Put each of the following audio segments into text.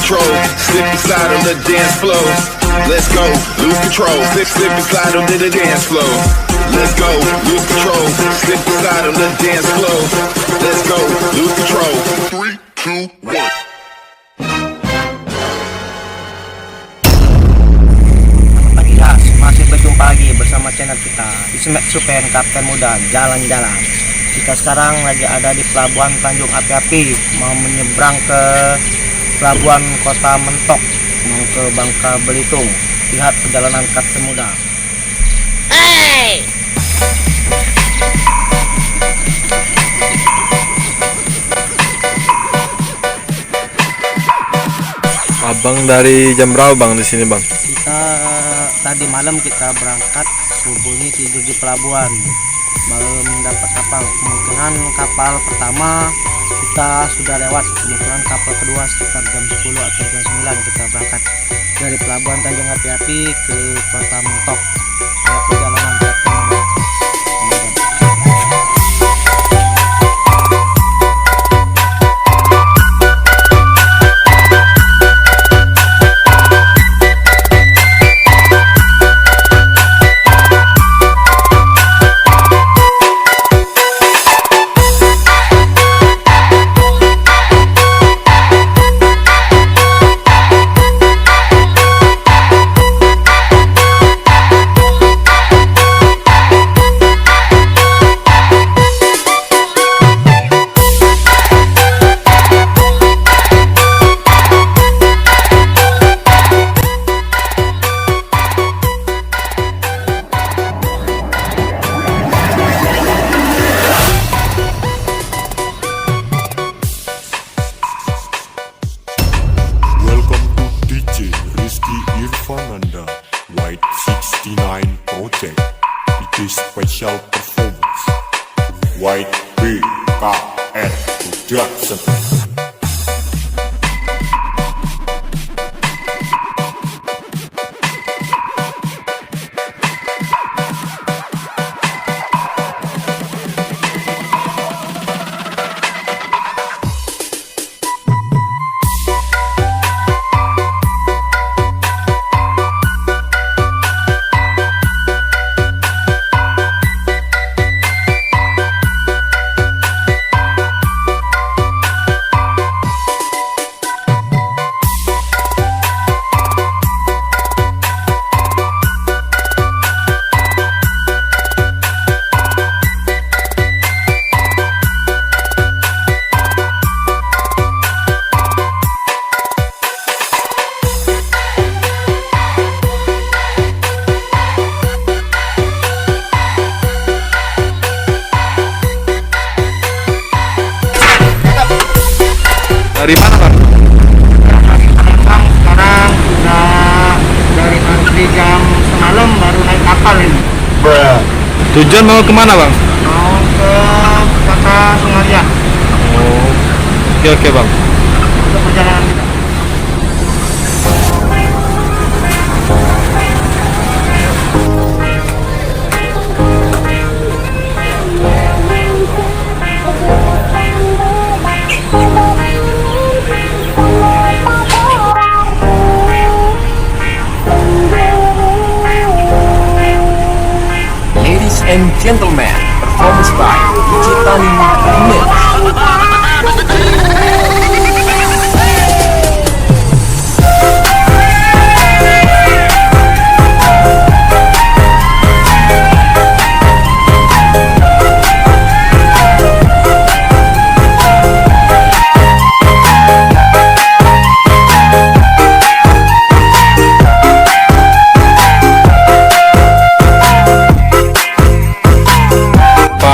control, slip and slide on the dance floor. Let's go, lose control, slip and slide on the dance floor. Let's go, lose control, slip and slide on the dance floor. Let's go, lose control. 3, 2, 1. Masih berjumpa lagi bersama channel kita Ismet Supen Kapten Muda Jalan-Jalan. Kita sekarang lagi ada di Pelabuhan Tanjung Api-Api, mau menyeberang ke Pelabuhan Kota Mentok, mau ke Bangka Belitung. Lihat perjalanan Kapten Muda. Hey! Abang dari jam berapa bang di sini bang? Kita tadi malam kita berangkat, subuh ini tidur di pelabuhan, belum dapat kapal. Kemungkinan kapal pertama kita sudah lewat, kemungkinan kapal kedua sekitar jam 10 atau jam 9 kita berangkat dari Pelabuhan Tanjung Api-Api ke Kota Mentok. Lihat perjalanan Kapten Muda. Irfananda White 69 Project. It is special performance White BKN Production. Dari mana bang? Sekarang sudah dari antri jam semalam baru naik kapal ini. Tujuan mau kemana bang? Mau ke Kota Sungaria. Oh, oke bang. Untuk perjalanan kita. Ladies and gentlemen, performance by Citani Mix.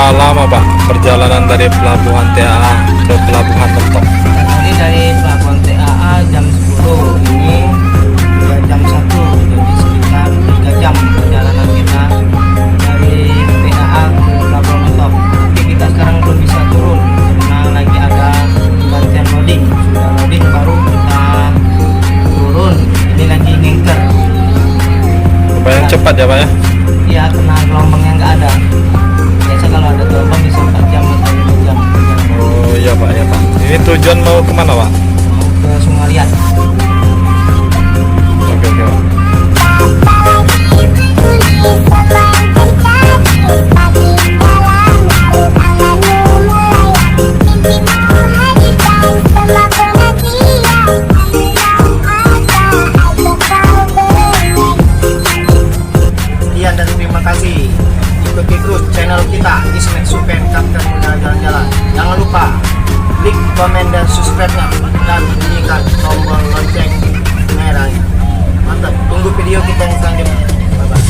Lama bang perjalanan dari Pelabuhan TAA ke Pelabuhan Mentok? Tadi dari Pelabuhan TAA jam 10, ini jam 1, jadi sekitar 3 jam perjalanan kita dari TAA ke Pelabuhan Mentok. Tapi kita sekarang belum bisa turun karena lagi ada gantian loading. Sudah loading baru kita turun. Ini lagi ngingker. Lumayan cepat ya pak ya? Iya, karena gelombangnya nggak ada. Biasa kalau ada gelombang bisa 4 jam atau 5 jam. Oh iya pak ya pak. Ini tujuan mau kemana pak? Mau ke Sungalian. Oke, oke. Sekian dan terima kasih. Ikuti terus channel kita Ismet Super Kapten Muda Jalan-Jalan. Jangan lupa klik, komen, dan subscribe-nya dan bunyikan tombol lonceng merahnya. Mantap, tunggu video kita yang selanjutnya. Bye bye.